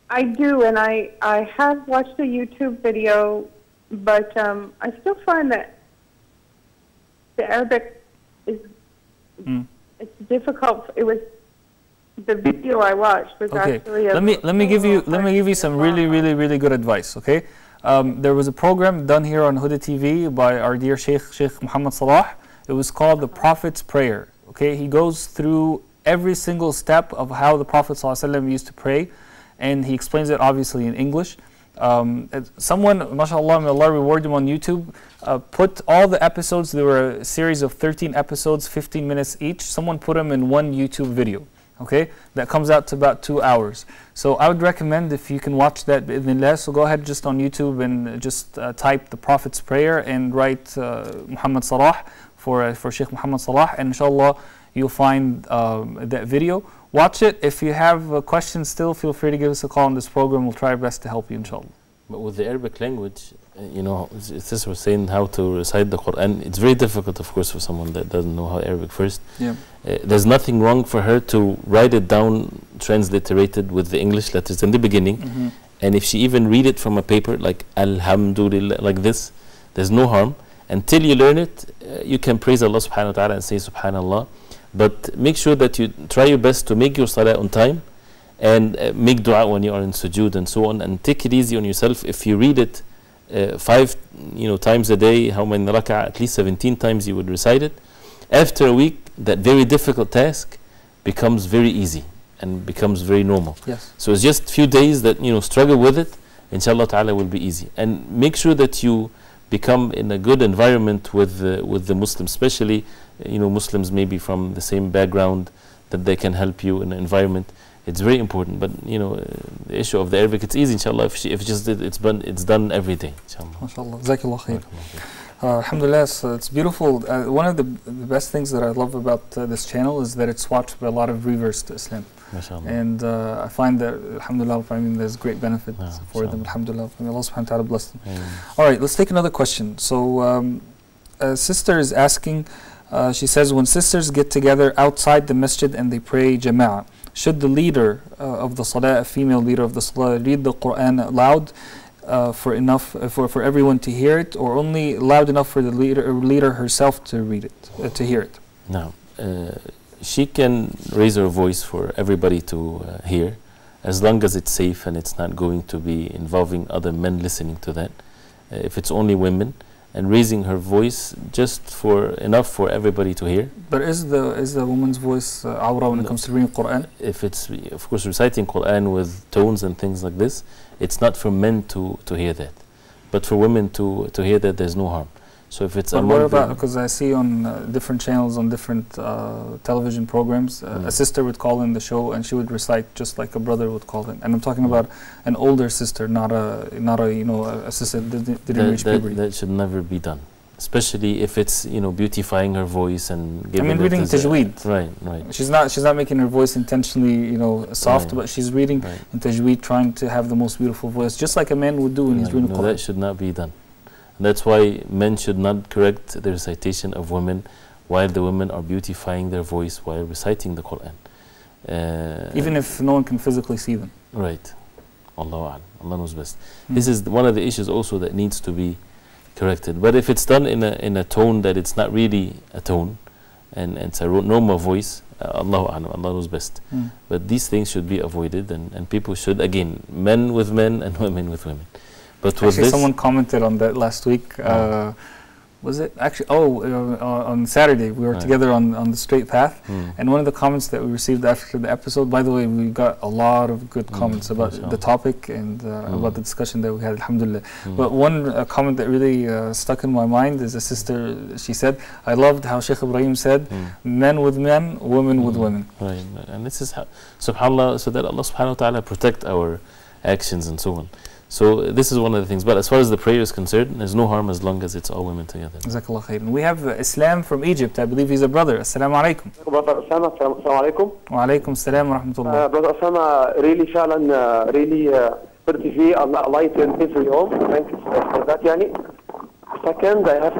I do, and I have watched a YouTube video, but I still find that the Arabic is it's difficult. It was the video I watched was actually. Let me give you some really good advice. Okay, there was a program done here on Huda TV by our dear Sheikh Muhammad Salah. It was called The Prophet's Prayer. Okay, he goes through every single step of how the Prophet ﷺ used to pray, and he explains it obviously in English. Someone, mashallah, may Allah reward him, on YouTube, put all the episodes. There were a series of 13 episodes, 15 minutes each. Someone put them in one YouTube video. Okay, that comes out to about 2 hours. So I would recommend if you can watch that bi'idhnillah, so go ahead just on YouTube and just type the Prophet's prayer and write Muhammad Salah for Sheikh Muhammad Salah, and inshallah you'll find that video. Watch it. If you have questions still, feel free to give us a call on this program. We'll try our best to help you, inshallah. But with the Arabic language, you know, Sister was saying how to recite the Quran. It's very difficult, of course, for someone that doesn't know how Arabic first. Yeah. There's nothing wrong for her to write it down, transliterated with the English letters in the beginning. And if she even read it from a paper, like Alhamdulillah, like this, there's no harm. Until you learn it, you can praise Allah subhanahu wa ta'ala and say Subhanallah. But make sure that you try your best to make your salah on time, and make dua when you are in sujood and so on, and take it easy on yourself. If you read it 5 times a day, how many rak'ah? At least 17 times you would recite it. After a week, that very difficult task becomes very easy and becomes very normal. Yes. So it's just few days that struggle with it. Inshallah ta'ala will be easy. And make sure that you become in a good environment with the Muslims, especially Muslims maybe from the same background, that they can help you in the environment. It's very important. But the issue of the Arabic, it's easy, inshallah. If it's done every day, inshallah. MashaAllah. Jazakallah khair. Alhamdulillah, so it's beautiful. One of the best things that I love about this channel is that it's watched by a lot of reverts to Islam. MashaAllah. And I find that, alhamdulillah, there's great benefit for them. Alhamdulillah. May Allah subhanahu wa ta'ala bless them. All right, let's take another question. So, a sister is asking, she says, when sisters get together outside the masjid and they pray jama'ah, should the leader of the salah, a female leader of the salah, read the Quran loud for everyone to hear it, or only loud enough for the leader herself to read it, to hear it? No, she can raise her voice for everybody to hear, as long as it's safe and it's not going to be involving other men listening to that. If it's only women, and raising her voice just enough for everybody to hear. But is the woman's voice awra when it comes to reading Quran? If it's, of course, reciting Quran with tones and things like this, it's not for men to hear that. But for women to hear that, there's no harm. So if it's what about, because I see on different channels, on different television programs, a sister would call in the show and she would recite just like a brother would call in. And I'm talking about an older sister, not a a sister that didn't reach puberty. That should never be done, especially if it's beautifying her voice and giving reading tajweed. Right. She's not making her voice intentionally soft, but she's reading in tajweed, trying to have the most beautiful voice, just like a man would do when he's reading Quran. That should not be done. And that's why men should not correct the recitation of women while the women are beautifying their voice while reciting the Quran. Even if no one can physically see them. Right. Allah knows best. This is one of the issues also that needs to be corrected. But if it's done in a tone that it's not really a tone, and it's a normal voice, Allah knows best. But these things should be avoided, and people should, again, men with men and women with women. But actually, someone commented on that last week. Was it actually? On Saturday we were together on the straight path, and one of the comments that we received after the episode. By the way, we got a lot of good comments about the topic and about the discussion that we had. Alhamdulillah. But one comment that really stuck in my mind is a sister. She said, "I loved how Sheikh Ibrahim said, men with men, women with women." Right, and this is how, subhanallah, so that Allah subhanahu wa ta'ala protect our actions and so on. So this is one of the things. But as far as the prayer is concerned, there's no harm as long as it's all women together. Jazakallah khairan. We have Islam from Egypt. I believe he's a brother. Assalamu alaikum. Brother Ossama, assalamu alaikum. Wa alaikum assalam wa rahmatullah. Brother Ossama, really فعلا really good to see Allah يتنفذ في اليوم. Thank you for that يعني. Second, I have a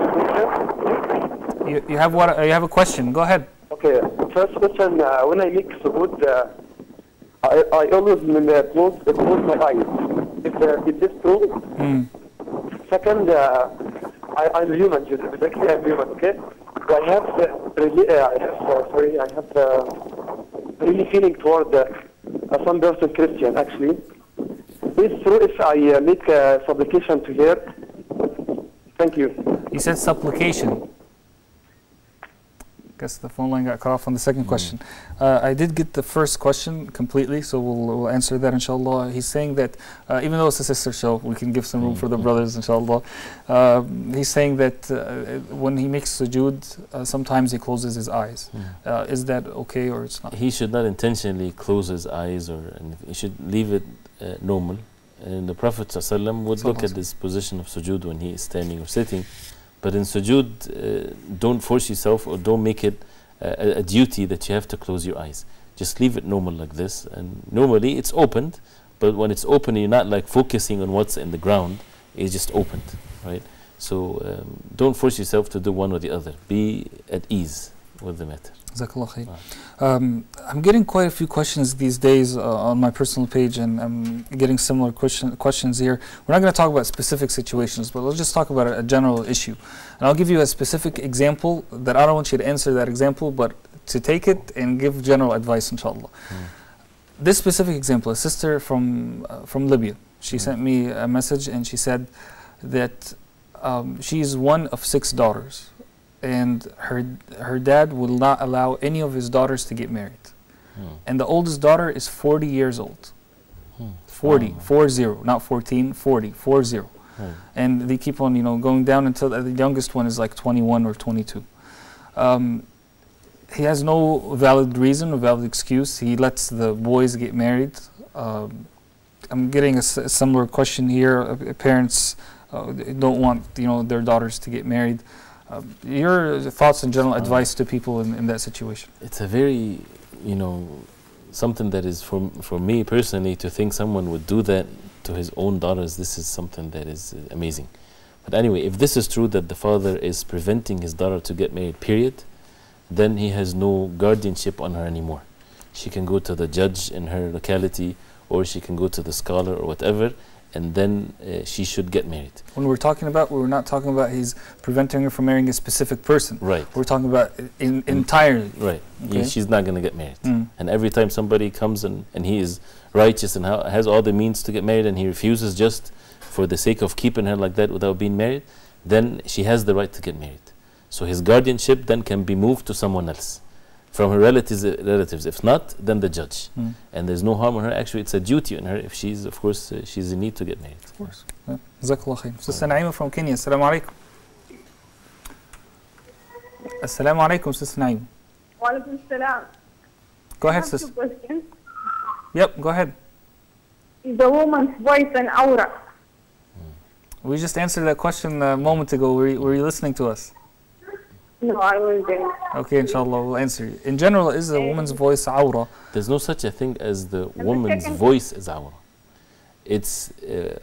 question. You have a question. Go ahead. Okay. First question, when I make sujood, I always close my eyes. Is this true? Second, I'm human. Basically, I'm human. Okay. So I have really feeling toward some person Christian. Actually, is it true if I make a supplication to her? Thank you. You said supplication. Guess the phone line got cut off on the second question. I did get the first question completely, so we'll answer that inshallah. He's saying that even though it's a sister show, we can give some room for the brothers inshallah. He's saying that when he makes sujood, sometimes he closes his eyes. Is that okay or it's not? He should not intentionally close his eyes, or he should leave it normal. And the Prophet ﷺ would look at this position of sujood when he is standing or sitting. But in sujood, don't force yourself or don't make it a duty that you have to close your eyes. Just leave it normal like this. And normally it's opened, but when it's open, you're not like focusing on what's in the ground. It's just opened, right? So don't force yourself to do one or the other. Be at ease with the matter. Jazakallah khair. I'm getting quite a few questions these days on my personal page, and I'm getting similar questions here. We're not going to talk about specific situations, but let's just talk about a general issue. And I'll give you a specific example that I don't want you to answer that example, but to take it and give general advice, inshallah. This specific example, a sister from Libya, she sent me a message and she said that she's one of 6 daughters. And her dad will not allow any of his daughters to get married. And the oldest daughter is 40 years old. 40, 40, not 14, 40, 40. And they keep on, going down until the youngest one is like 21 or 22. He has no valid reason, no valid excuse. He lets the boys get married. I'm getting a similar question here. Parents don't want, their daughters to get married. Your thoughts and general advice to people in that situation? It's a very, something that is for me personally, to think someone would do that to his own daughters, this is something that is amazing. But anyway, if this is true that the father is preventing his daughter to get married, period, then he has no guardianship on her anymore. She can go to the judge in her locality, or she can go to the scholar or whatever, and then she should get married. When we're talking about, we're not talking about he's preventing her from marrying a specific person. Right. We're talking about entirely. Right. Okay. She's not going to get married. And every time somebody comes and he is righteous and has all the means to get married, and he refuses just for the sake of keeping her like that without being married, then she has the right to get married. So his guardianship then can be moved to someone else, from her relatives. If not, then the judge. And there's no harm on her. Actually, it's a duty on her if she's, of course, she's in need to get married. Of course. Jazakallah khair. Sister Naima from Kenya. Assalamu alaikum. Assalamu alaikum, Sister Naima. Wa alaikum salam. Go ahead, sister. 2 questions. Yep, go ahead. Is the woman's voice an aura? We just answered that question a moment ago. Were you listening to us? No, I wasn't. Okay, inshallah, we'll answer you. In general, is the woman's voice awra? There's no such a thing as the woman's voice is awra. It's,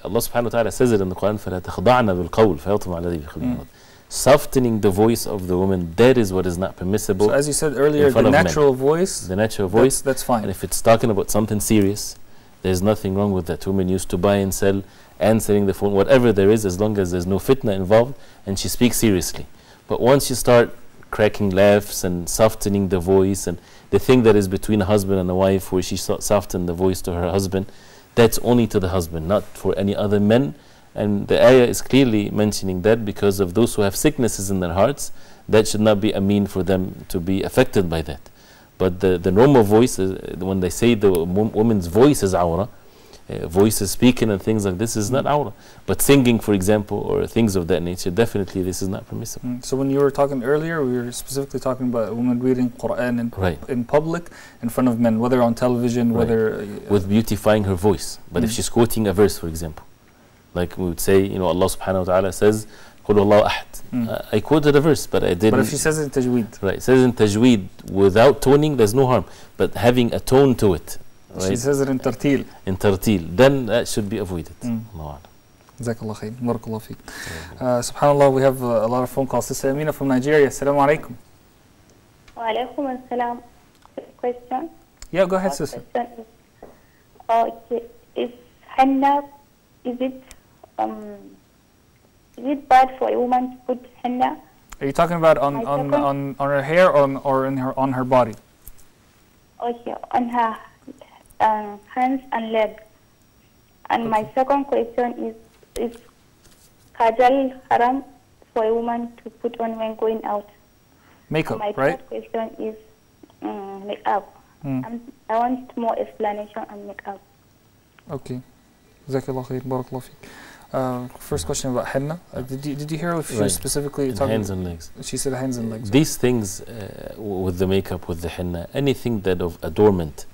Allah subhanahu wa ta'ala says it in the Quran, فَلَا تَخْضَعْنَا بِالْقَوْلِ فَيَطْمَعَ الَّذِي فِي قَلْبِهِ. Softening the voice of the woman, that is what is not permissible. So as you said earlier, the natural voice, that's fine. And if it's talking about something serious, there's nothing wrong with that. Women used to buy and sell, answering the phone, whatever there is, as long as there's no fitna involved and she speaks seriously. But once you start cracking laughs and softening the voice, and the thing that is between a husband and a wife where she softens the voice to her husband, that's only to the husband, not for any other men. And the ayah is clearly mentioning that because of those who have sicknesses in their hearts, that should not be a mean for them to be affected by that. But the normal voice, when they say the woman's voice is awra, voices speaking and things like this is not awra. But singing, for example, or things of that nature, definitely this is not permissible. So when you were talking earlier, we were specifically talking about a woman reading Quran in public, in front of men, whether on television, whether... with beautifying her voice. But if she's quoting a verse, for example, like we would say, Allah subhanahu wa ta'ala says, قُلْ اللَّهُ أَحَدٍ. I quoted a verse, but I didn't... But if she says it in tajweed. Right, says in tajweed, without toning, there's no harm. But having a tone to it, right? She says it in tartil. In tartil, then that should be avoided. Jazakallah khair. Barakallah feek. Subhanallah, we have a lot of phone calls. Sister Amina from Nigeria. Assalamu alaikum. Wa alaikum assalam. Question? Yeah, go ahead, sister. Okay. Is henna, is it bad for a woman to put henna? Are you talking about on her hair or on her body? Okay, on her hands and legs. And my second question is kajal haram for a woman to put on when going out? Makeup, my right? third question is makeup. I want more explanation on makeup. Okay. Jazakallah khair, barakallah feek. First question about henna. Did you hear if she was specifically talking hands and legs? She said hands and legs. These things with the makeup, with the henna, anything that of adornment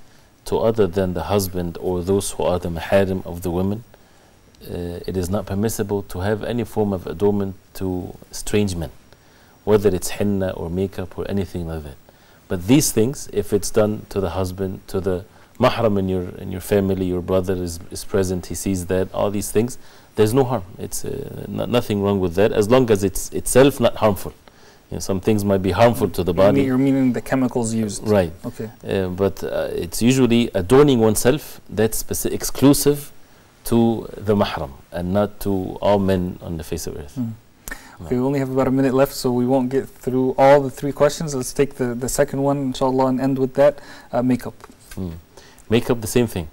to other than the husband or those who are the maharim of the women, it is not permissible to have any form of adornment to strange men, whether it's henna or makeup or anything like that. But these things, if it's done to the husband, to the mahram in your family, your brother is present, he sees that, all these things, there's no harm. It's nothing wrong with that, as long as it's itself not harmful. You know, some things might be harmful to the body. You're meaning the chemicals used. Right. Okay. But it's usually adorning oneself, that's exclusive to the mahram and not to all men on the face of earth. Okay, we only have about a minute left, so we won't get through all the 3 questions. Let's take the second one, inshallah, and end with that. Makeup. Makeup, the same thing.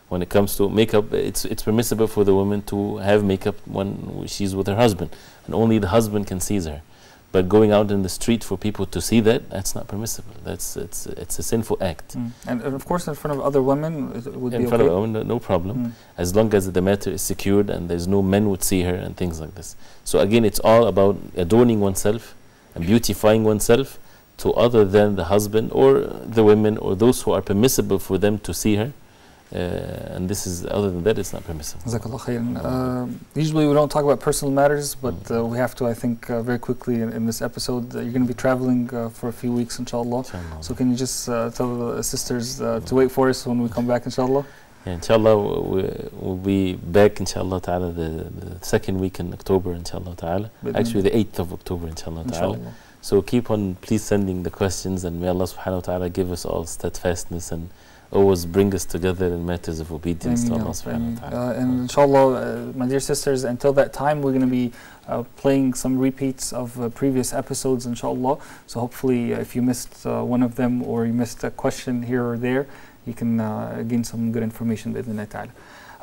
When it comes to makeup, it's permissible for the woman to have makeup when she's with her husband, and only the husband can see her. But going out in the street for people to see that's not permissible. It's a sinful act. And of course, in front of other women, it would be okay? In front of women, no problem. As long as the matter is secured and there's no men would see her and things like this. So again, it's all about adorning oneself and beautifying oneself to other than the husband or the women or those who are permissible for them to see her. And this is, other than that, it's not permissible. Usually we don't talk about personal matters, but we have to, I think, very quickly in this episode. You're going to be traveling for a few weeks, inshallah. So can you just tell the sisters to wait for us when we come back, inshallah? Yeah, inshallah, we'll be back, inshallah ta'ala, the second week in October, inshallah ta'ala. Actually, the 8th of October, inshallah ta'ala. So keep on, please, sending the questions, and may Allah subhanahu wa ta'ala give us all steadfastness and always bring us together in matters of obedience to Allah subhanahu wa ta'ala. And inshallah, my dear sisters, until that time, we're going to be playing some repeats of previous episodes, inshallah. So hopefully, if you missed one of them or you missed a question here or there, you can gain some good information bi'idhnillah ta'ala.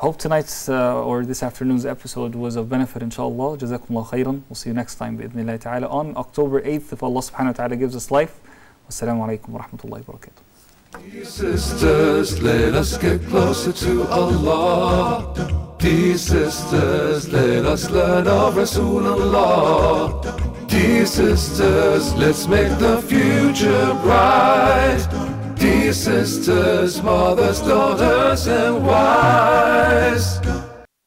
I hope tonight's or this afternoon's episode was of benefit, inshallah. Jazakumullah khairan. We'll see you next time bi'idhnillah ta'ala on October 8th, if Allah subhanahu wa ta'ala gives us life. Wassalamu alaikum wa rahmatullahi wa barakatuh. Dear sisters, let us get closer to Allah. Dear sisters, let us learn of Rasulullah. Dear sisters, let's make the future bright. Dear sisters, mothers, daughters, and wives.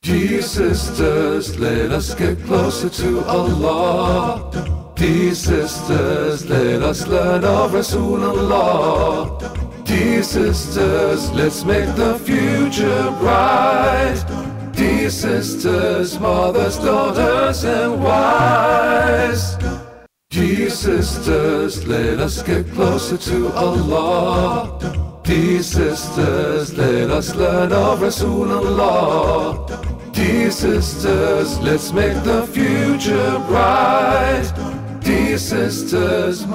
Dear sisters, let us get closer to Allah. Dear sisters, let us learn of Rasulullah. Dear sisters, let's make the future bright. Dear sisters, mothers, daughters, and wives. Dear sisters, let us get closer to Allah. Dear sisters, let us learn of Rasulullah. Dear sisters, let's make the future bright. Dear sisters,